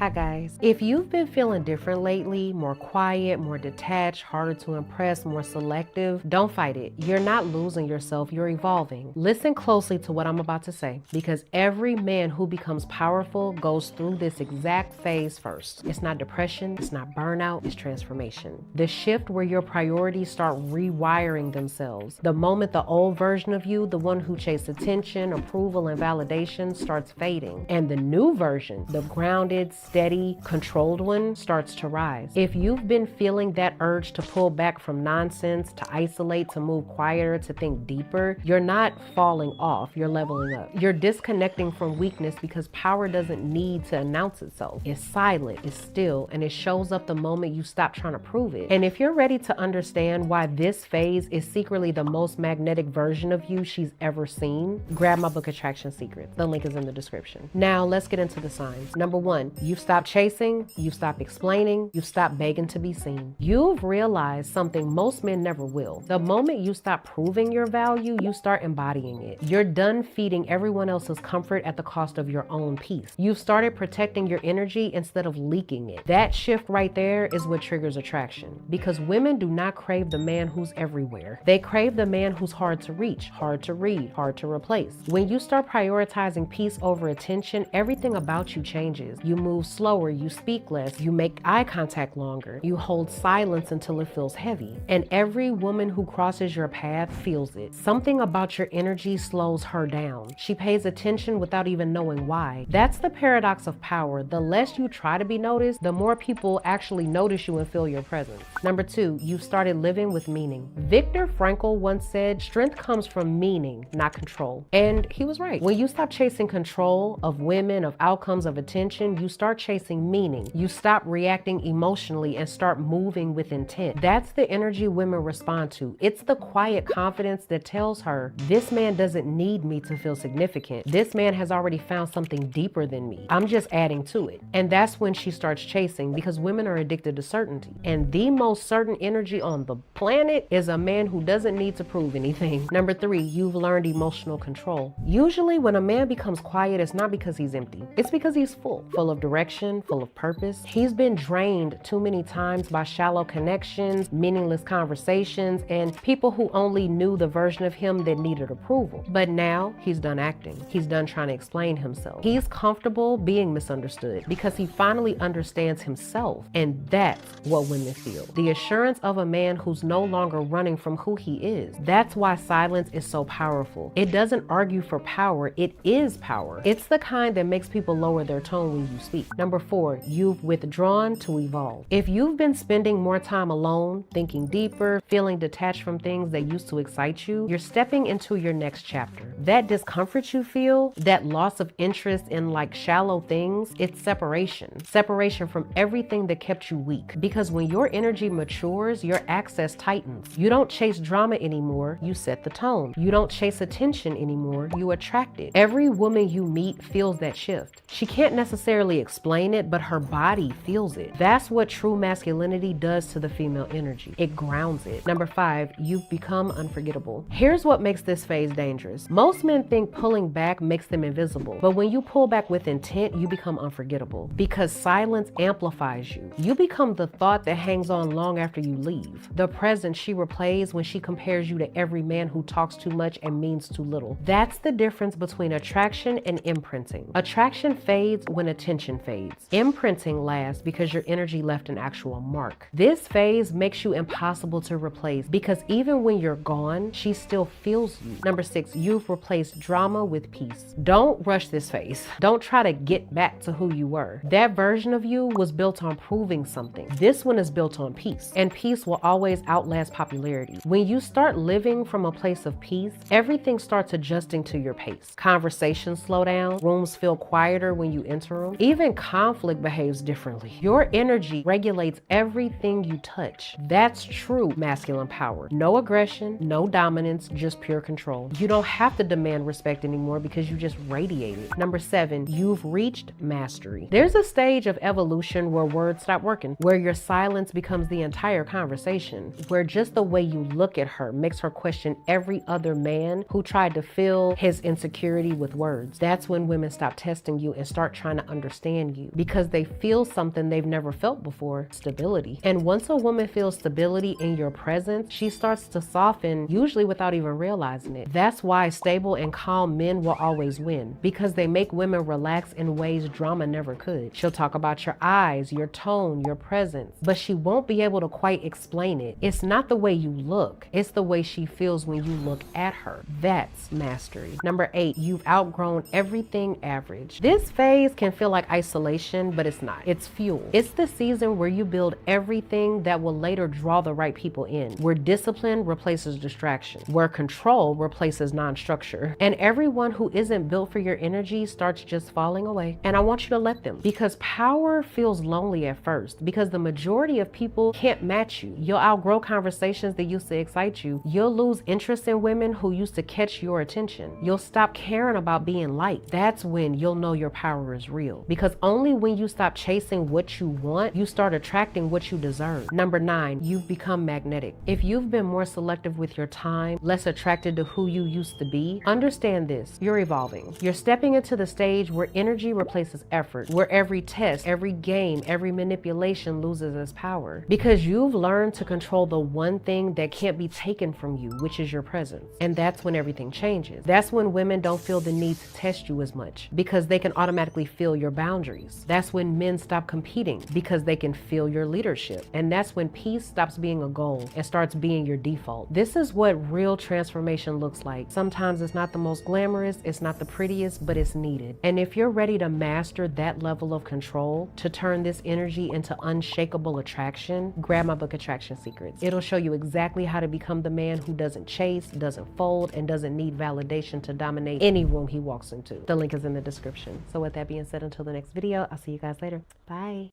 Hi guys. If you've been feeling different lately, more quiet, more detached, harder to impress, more selective, don't fight it. You're not losing yourself, you're evolving. Listen closely to what I'm about to say, because every man who becomes powerful goes through this exact phase first. It's not depression, it's not burnout, it's transformation. The shift where your priorities start rewiring themselves. The moment the old version of you, the one who chased attention, approval, and validation, starts fading, and the new version, the grounded, steady, controlled one, starts to rise. If you've been feeling that urge to pull back from nonsense, to isolate, to move quieter, to think deeper, you're not falling off, you're leveling up. You're disconnecting from weakness because power doesn't need to announce itself. It's silent, it's still, and it shows up the moment you stop trying to prove it. And if you're ready to understand why this phase is secretly the most magnetic version of you she's ever seen, grab my book Attraction Secrets. The link is in the description. Now let's get into the signs. Number one, you've stopped chasing, you've stopped explaining, you've stopped begging to be seen. You've realized something most men never will. The moment you stop proving your value, you start embodying it. You're done feeding everyone else's comfort at the cost of your own peace. You've started protecting your energy instead of leaking it. That shift right there is what triggers attraction, because women do not crave the man who's everywhere. They crave the man who's hard to reach, hard to read, hard to replace. When you start prioritizing peace over attention, everything about you changes. You move slower, you speak less, you make eye contact longer, you hold silence until it feels heavy. And every woman who crosses your path feels it. Something about your energy slows her down. She pays attention without even knowing why. That's the paradox of power. The less you try to be noticed, the more people actually notice you and feel your presence. Number two, you've started living with meaning. Viktor Frankl once said, strength comes from meaning, not control. And he was right. When you stop chasing control of women, of outcomes, of attention, you start chasing meaning. You stop reacting emotionally and start moving with intent. That's the energy women respond to. It's the quiet confidence that tells her, this man doesn't need me to feel significant. This man has already found something deeper than me. I'm just adding to it. And that's when she starts chasing, because women are addicted to certainty. And the most certain energy on the planet is a man who doesn't need to prove anything. Number three, you've learned emotional control. Usually when a man becomes quiet, it's not because he's empty. It's because he's full of direction, full of purpose. He's been drained too many times by shallow connections, meaningless conversations, and people who only knew the version of him that needed approval. But now he's done acting. He's done trying to explain himself. He's comfortable being misunderstood because he finally understands himself. And that's what women feel. The assurance of a man who's no longer running from who he is. That's why silence is so powerful. It doesn't argue for power, it is power. It's the kind that makes people lower their tone when you speak. Number four, you've withdrawn to evolve. If you've been spending more time alone, thinking deeper, feeling detached from things that used to excite you, you're stepping into your next chapter. That discomfort you feel, that loss of interest in like shallow things, it's separation. Separation from everything that kept you weak. Because when your energy matures, your access tightens. You don't chase drama anymore, you set the tone. You don't chase attention anymore, you attract it. Every woman you meet feels that shift. She can't necessarily explain it, but her body feels it. That's what true masculinity does to the female energy. It grounds it. Number five, you've become unforgettable. Here's what makes this phase dangerous. Most men think pulling back makes them invisible, but when you pull back with intent, you become unforgettable because silence amplifies you. You become the thought that hangs on long after you leave. The presence she replays when she compares you to every man who talks too much and means too little. That's the difference between attraction and imprinting. Attraction fades when attention fades. Imprinting lasts because your energy left an actual mark. This phase makes you impossible to replace because even when you're gone, she still feels you. Number six, you've replaced drama with peace. Don't rush this phase. Don't try to get back to who you were. That version of you was built on proving something. This one is built on peace, and peace will always outlast popularity. When you start living from a place of peace, everything starts adjusting to your pace. Conversations slow down, rooms feel quieter when you enter them. Even conflict behaves differently. Your energy regulates everything you touch. That's true masculine power. No aggression, no dominance, just pure control. You don't have to demand respect anymore because you just radiate it. Number seven, you've reached mastery. There's a stage of evolution where words stop working, where your silence becomes the entire conversation, where just the way you look at her makes her question every other man who tried to fill his insecurity with words. That's when women stop testing you and start trying to understand attracting you because they feel something they've never felt before, stability. And once a woman feels stability in your presence, she starts to soften, usually without even realizing it. That's why stable and calm men will always win, because they make women relax in ways drama never could. She'll talk about your eyes, your tone, your presence, but she won't be able to quite explain it. It's not the way you look, it's the way she feels when you look at her. That's mastery. Number 8, you've outgrown everything average. This phase can feel like isolation, but it's not. It's fuel. It's the season where you build everything that will later draw the right people in, where discipline replaces distraction, where control replaces non-structure, and everyone who isn't built for your energy starts just falling away. And I want you to let them, because power feels lonely at first, because the majority of people can't match you. You'll outgrow conversations that used to excite you. You'll lose interest in women who used to catch your attention. You'll stop caring about being liked. That's when you'll know your power is real, because only when you stop chasing what you want, you start attracting what you deserve. Number 9, you've become magnetic. If you've been more selective with your time, less attracted to who you used to be, understand this: you're evolving. You're stepping into the stage where energy replaces effort, where every test, every game, every manipulation loses its power, because you've learned to control the one thing that can't be taken from you, which is your presence. And that's when everything changes. That's when women don't feel the need to test you as much, because they can automatically feel your boundaries. That's when men stop competing, because they can feel your leadership. And that's when peace stops being a goal and starts being your default. This is what real transformation looks like. Sometimes it's not the most glamorous, it's not the prettiest, but it's needed. And if you're ready to master that level of control, to turn this energy into unshakable attraction, grab my book, Attraction Secrets. It'll show you exactly how to become the man who doesn't chase, doesn't fold, and doesn't need validation to dominate any room he walks into. The link is in the description. So with that being said, until the next video, I'll see you guys later. Bye.